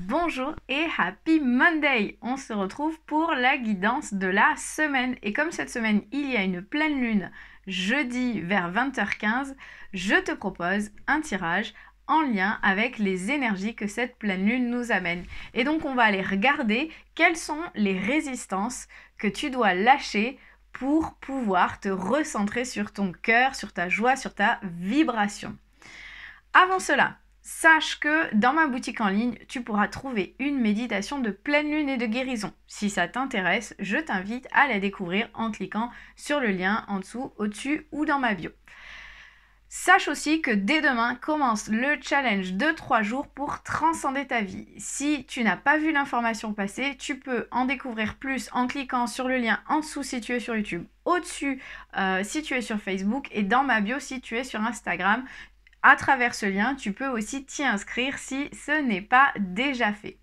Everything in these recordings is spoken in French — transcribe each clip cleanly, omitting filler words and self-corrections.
Bonjour et Happy Monday! On se retrouve pour la guidance de la semaine. Et comme cette semaine, il y a une pleine lune jeudi vers 20h15, je te propose un tirage en lien avec les énergies que cette pleine lune nous amène. Et donc, on va aller regarder quelles sont les résistances que tu dois lâcher pour pouvoir te recentrer sur ton cœur, sur ta joie, sur ta vibration. Avant cela, sache que dans ma boutique en ligne, tu pourras trouver une méditation de pleine lune et de guérison. Si ça t'intéresse, je t'invite à la découvrir en cliquant sur le lien en dessous, au-dessus ou dans ma bio. Sache aussi que dès demain commence le challenge de 3 jours pour transcender ta vie. Si tu n'as pas vu l'information passer, tu peux en découvrir plus en cliquant sur le lien en dessous si tu es sur YouTube, au-dessus si tu es sur Facebook et dans ma bio si tu es sur Instagram. À travers ce lien, tu peux aussi t'y inscrire si ce n'est pas déjà fait.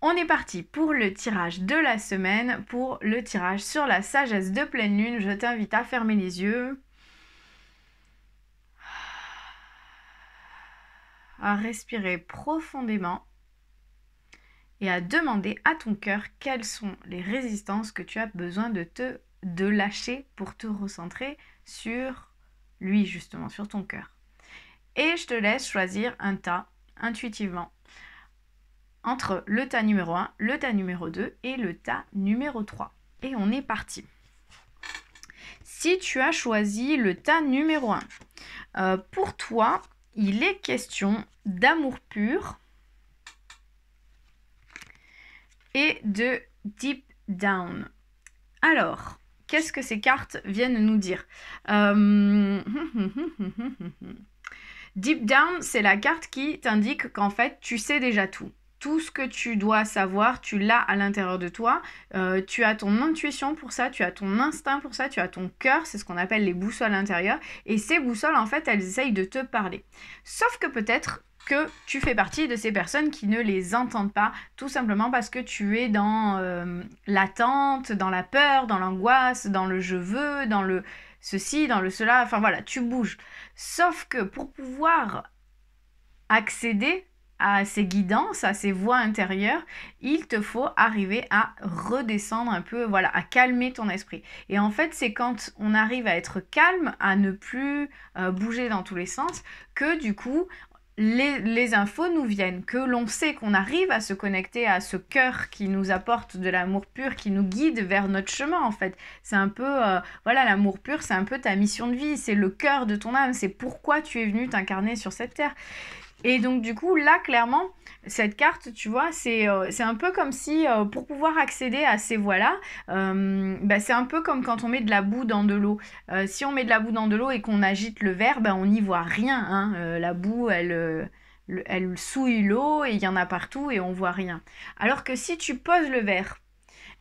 On est parti pour le tirage de la semaine, pour le tirage sur la sagesse de pleine lune. Je t'invite à fermer les yeux, à respirer profondément et à demander à ton cœur quelles sont les résistances que tu as besoin de lâcher pour te recentrer sur lui, justement, sur ton cœur. Et je te laisse choisir un tas intuitivement entre le tas numéro 1, le tas numéro 2 et le tas numéro 3. Et on est parti. Si tu as choisi le tas numéro 1, pour toi, il est question d'amour pur et de deep down. Alors, qu'est-ce que ces cartes viennent nous dire? Deep down, c'est la carte qui t'indique qu'en fait, tu sais déjà tout. Tout ce que tu dois savoir, tu l'as à l'intérieur de toi. Tu as ton intuition pour ça, tu as ton instinct pour ça, tu as ton cœur, c'est ce qu'on appelle les boussoles intérieures. Et ces boussoles, en fait, elles essayent de te parler. Sauf que peut-être que tu fais partie de ces personnes qui ne les entendent pas, tout simplement parce que tu es dans l'attente, dans la peur, dans l'angoisse, dans le je veux, dans le ceci, dans le cela, enfin voilà, tu bouges. Sauf que pour pouvoir accéder à ces guidances, à ces voies intérieures, il te faut arriver à redescendre un peu, voilà, à calmer ton esprit. Et en fait, c'est quand on arrive à être calme, à ne plus bouger dans tous les sens, que du coup, les infos nous viennent, que l'on sait qu'on arrive à se connecter à ce cœur qui nous apporte de l'amour pur, qui nous guide vers notre chemin en fait. C'est un peu, voilà, l'amour pur, c'est un peu ta mission de vie, c'est le cœur de ton âme, c'est pourquoi tu es venu t'incarner sur cette terre. Et donc du coup, là, clairement, cette carte, tu vois, c'est un peu comme si, pour pouvoir accéder à ces voies-là, c'est un peu comme quand on met de la boue dans de l'eau. Si on met de la boue dans de l'eau et qu'on agite le verre, on n'y voit rien. Hein. La boue, elle souille l'eau et il y en a partout et on voit rien. Alors que si tu poses le verre,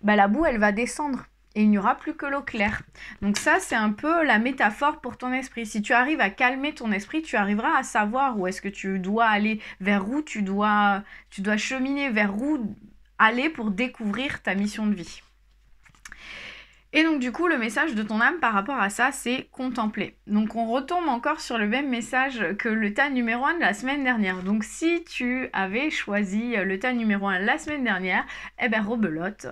la boue, elle va descendre. Et il n'y aura plus que l'eau claire. Donc ça, c'est un peu la métaphore pour ton esprit. Si tu arrives à calmer ton esprit, tu arriveras à savoir où est-ce que tu dois aller, vers où tu dois cheminer, vers où aller pour découvrir ta mission de vie. Et donc du coup, le message de ton âme par rapport à ça, c'est contempler. Donc on retombe encore sur le même message que le tas numéro 1 de la semaine dernière. Donc si tu avais choisi le tas numéro 1 la semaine dernière, rebelote,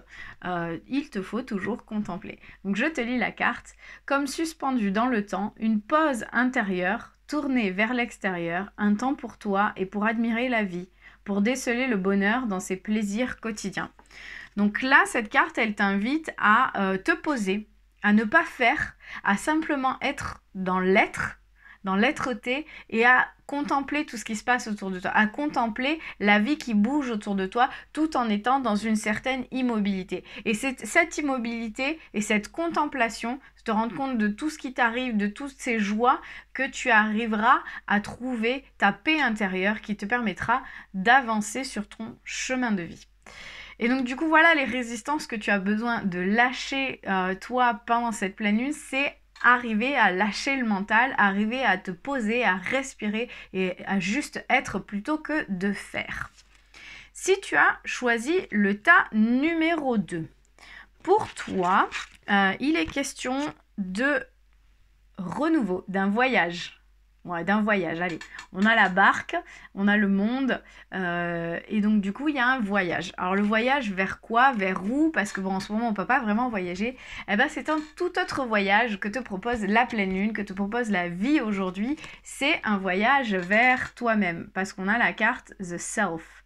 il te faut toujours contempler. Donc je te lis la carte. Comme suspendue dans le temps, une pause intérieure, tournée vers l'extérieur, un temps pour toi et pour admirer la vie, pour déceler le bonheur dans ses plaisirs quotidiens. Donc là, cette carte, elle t'invite à te poser, à ne pas faire, à simplement être dans l'être-té et à contempler tout ce qui se passe autour de toi, à contempler la vie qui bouge autour de toi tout en étant dans une certaine immobilité. Et c'est cette immobilité et cette contemplation, te rendre compte de tout ce qui t'arrive, de toutes ces joies, que tu arriveras à trouver ta paix intérieure qui te permettra d'avancer sur ton chemin de vie. Et donc du coup, voilà les résistances que tu as besoin de lâcher toi pendant cette pleine lune, c'est arriver à lâcher le mental, arriver à te poser, à respirer et à juste être plutôt que de faire. Si tu as choisi le tas numéro 2, pour toi, il est question de renouveau, d'un voyage. Ouais, d'un voyage, allez. On a la barque, on a le monde, et donc du coup, il y a un voyage. Alors le voyage vers quoi? Vers où? Parce que bon, en ce moment, on peut pas vraiment voyager. Eh ben, c'est un tout autre voyage que te propose la pleine lune, que te propose la vie aujourd'hui. C'est un voyage vers toi-même, parce qu'on a la carte The Self.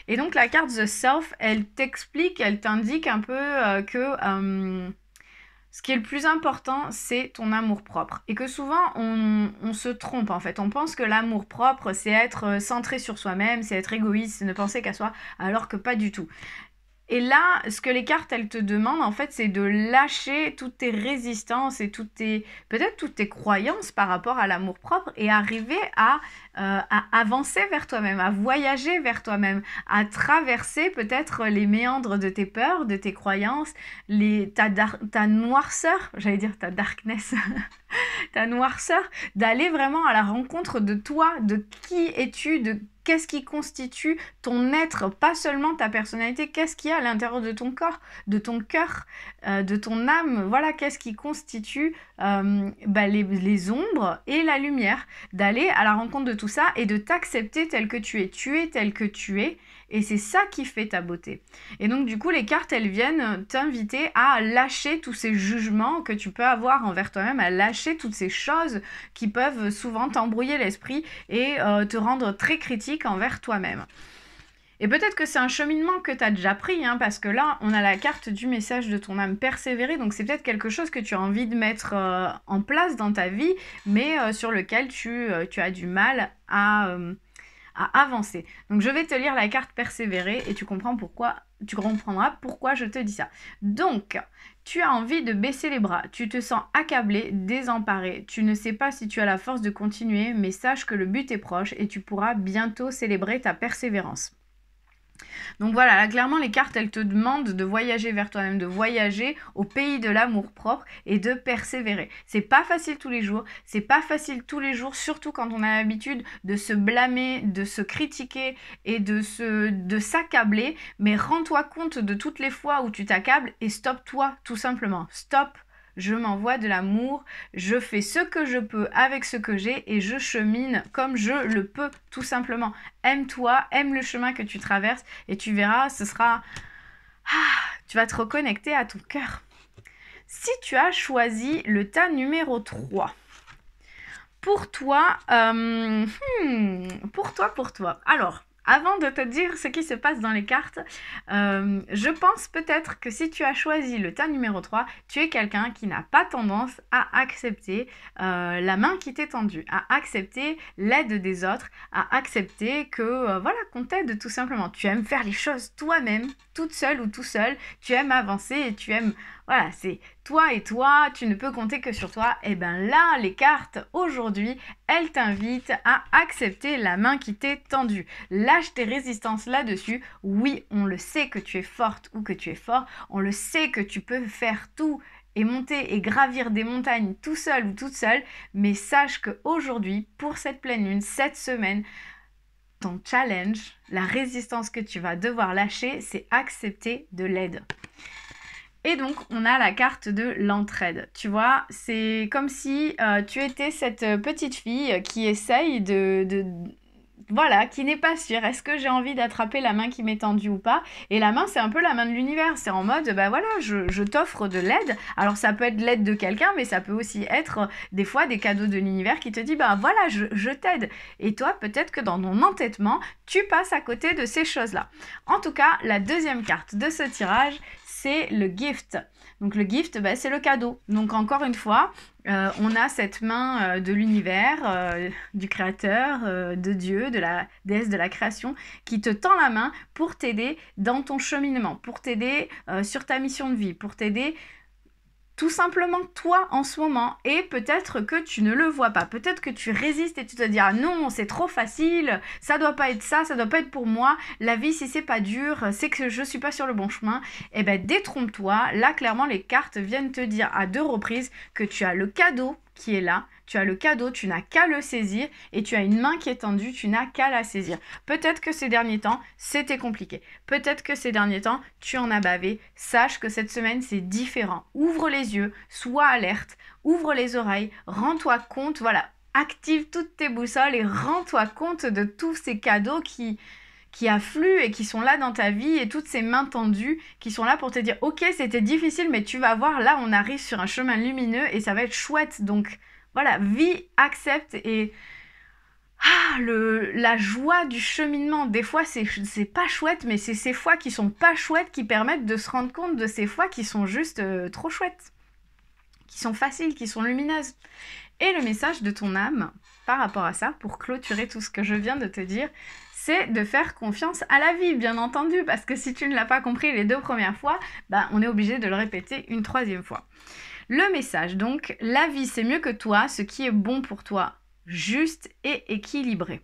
Et donc la carte The Self, elle t'explique, elle t'indique un peu que ce qui est le plus important, c'est ton amour-propre. Et que souvent, on se trompe en fait. On pense que l'amour-propre, c'est être centré sur soi-même, c'est être égoïste, c'est ne penser qu'à soi, alors que pas du tout. Et là, ce que les cartes, elles te demandent, en fait, c'est de lâcher toutes tes résistances et peut-être toutes tes croyances par rapport à l'amour-propre et arriver à avancer vers toi-même, à voyager vers toi-même, à traverser peut-être les méandres de tes peurs, de tes croyances, ta noirceur, j'allais dire ta darkness, ta noirceur, d'aller vraiment à la rencontre de toi, de qui es-tu, de qu'est-ce qui constitue ton être, pas seulement ta personnalité, qu'est-ce qu'il y a à l'intérieur de ton corps, de ton cœur, de ton âme, voilà, qu'est-ce qui constitue les ombres et la lumière, d'aller à la rencontre de tout ça et de t'accepter tel que tu es tel que tu es, et c'est ça qui fait ta beauté. Et donc du coup, les cartes, elles viennent t'inviter à lâcher tous ces jugements que tu peux avoir envers toi-même, à lâcher toutes ces choses qui peuvent souvent t'embrouiller l'esprit et te rendre très critique envers toi-même. Et peut-être que c'est un cheminement que tu as déjà pris, hein, parce que là, on a la carte du message de ton âme persévérer, donc c'est peut-être quelque chose que tu as envie de mettre en place dans ta vie, mais sur lequel tu as du mal à avancer. Donc je vais te lire la carte persévérer et tu comprendras pourquoi je te dis ça. Donc, tu as envie de baisser les bras, tu te sens accablé, désemparé, tu ne sais pas si tu as la force de continuer, mais sache que le but est proche et tu pourras bientôt célébrer ta persévérance. Donc voilà, là, clairement, les cartes, elles te demandent de voyager vers toi-même, de voyager au pays de l'amour-propre et de persévérer. C'est pas facile tous les jours, surtout quand on a l'habitude de se blâmer, de se critiquer et de s'accabler, mais rends-toi compte de toutes les fois où tu t'accables et stoppe-toi, tout simplement. Stop. Je m'envoie de l'amour, je fais ce que je peux avec ce que j'ai et je chemine comme je le peux, tout simplement. Aime-toi, aime le chemin que tu traverses et tu verras, tu vas te reconnecter à ton cœur. Si tu as choisi le tas numéro 3, pour toi, alors, avant de te dire ce qui se passe dans les cartes, je pense peut-être que si tu as choisi le tas numéro 3, tu es quelqu'un qui n'a pas tendance à accepter la main qui t'est tendue, à accepter l'aide des autres, à accepter que qu'on t'aide tout simplement. Tu aimes faire les choses toi-même, toute seule ou tout seul, tu aimes avancer et tu aimes... Voilà, c'est toi et toi, tu ne peux compter que sur toi. Et bien là, les cartes, aujourd'hui, elles t'invitent à accepter la main qui t'est tendue. Lâche tes résistances là-dessus. Oui, on le sait que tu es forte ou que tu es fort. On le sait que tu peux faire tout et monter et gravir des montagnes tout seul ou toute seule. Mais sache qu'aujourd'hui, pour cette pleine lune, cette semaine, ton challenge, la résistance que tu vas devoir lâcher, c'est accepter de l'aide. Et donc, on a la carte de l'entraide. Tu vois, c'est comme si tu étais cette petite fille qui essaye voilà, qui n'est pas sûre. Est-ce que j'ai envie d'attraper la main qui m'est tendue ou pas? Et la main, c'est un peu la main de l'univers. C'est en mode, voilà, je t'offre de l'aide. Alors, ça peut être l'aide de quelqu'un, mais ça peut aussi être des fois des cadeaux de l'univers qui te dit, voilà, je t'aide. Et toi, peut-être que dans ton entêtement, tu passes à côté de ces choses-là. En tout cas, la deuxième carte de ce tirage, c'est le gift. Donc le gift, c'est le cadeau. Donc encore une fois, on a cette main de l'univers, du créateur, de Dieu, de la déesse de la création, qui te tend la main pour t'aider dans ton cheminement, pour t'aider sur ta mission de vie, pour t'aider tout simplement toi en ce moment. Et peut-être que tu ne le vois pas, peut-être que tu résistes et tu te dis ah non, c'est trop facile, ça doit pas être ça doit pas être pour moi, la vie si c'est pas dur, c'est que je suis pas sur le bon chemin. Et détrompe-toi, là clairement les cartes viennent te dire à 2 reprises que tu as le cadeau qui est là, tu as le cadeau, tu n'as qu'à le saisir et tu as une main qui est tendue, tu n'as qu'à la saisir. Peut-être que ces derniers temps, c'était compliqué. Peut-être que ces derniers temps, tu en as bavé. Sache que cette semaine, c'est différent. Ouvre les yeux, sois alerte, ouvre les oreilles, rends-toi compte, voilà. active toutes tes boussoles et rends-toi compte de tous ces cadeaux qui affluent et qui sont là dans ta vie et toutes ces mains tendues qui sont là pour te dire ok, c'était difficile, mais tu vas voir, là on arrive sur un chemin lumineux et ça va être chouette. Donc voilà, vis, accepte et la joie du cheminement. Des fois c'est pas chouette, mais c'est ces fois qui sont pas chouettes qui permettent de se rendre compte de ces fois qui sont juste trop chouettes, qui sont faciles, qui sont lumineuses. Et le message de ton âme par rapport à ça, pour clôturer tout ce que je viens de te dire, c'est de faire confiance à la vie, bien entendu, parce que si tu ne l'as pas compris les 2 premières fois, on est obligé de le répéter une 3e fois. Le message, donc, la vie c'est mieux que toi, ce qui est bon pour toi, juste et équilibré.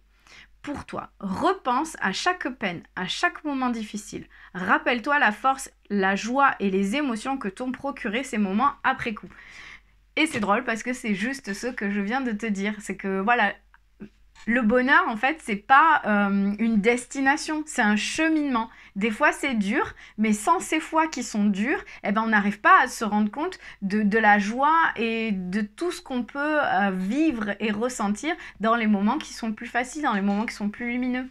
Pour toi, repense à chaque peine, à chaque moment difficile. Rappelle-toi la force, la joie et les émotions que t'ont procuré ces moments après coup. Et c'est drôle parce que c'est juste ce que je viens de te dire. C'est que voilà, le bonheur en fait c'est pas une destination, c'est un cheminement. Des fois c'est dur, mais sans ces fois qui sont dures, on n'arrive pas à se rendre compte de la joie et de tout ce qu'on peut vivre et ressentir dans les moments qui sont plus faciles, dans les moments qui sont plus lumineux.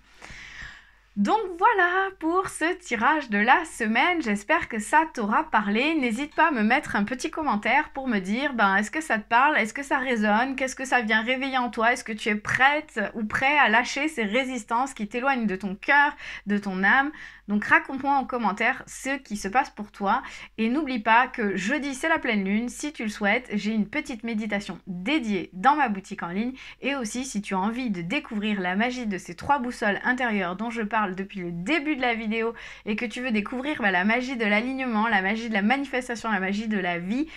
Donc voilà pour ce tirage de la semaine, j'espère que ça t'aura parlé. N'hésite pas à me mettre un petit commentaire pour me dire est-ce que ça te parle, est-ce que ça résonne, qu'est-ce que ça vient réveiller en toi, est-ce que tu es prête ou prêt à lâcher ces résistances qui t'éloignent de ton cœur, de ton âme. Donc raconte-moi en commentaire ce qui se passe pour toi et n'oublie pas que jeudi c'est la pleine lune, si tu le souhaites, j'ai une petite méditation dédiée dans ma boutique en ligne et aussi si tu as envie de découvrir la magie de ces 3 boussoles intérieures dont je parle depuis le début de la vidéo et que tu veux découvrir la magie de l'alignement, la magie de la manifestation, la magie de la vie,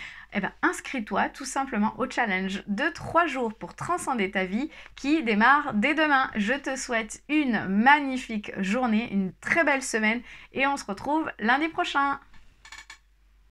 inscris-toi tout simplement au challenge de 3 jours pour transcender ta vie qui démarre dès demain. Je te souhaite une magnifique journée, une très belle semaine et on se retrouve lundi prochain.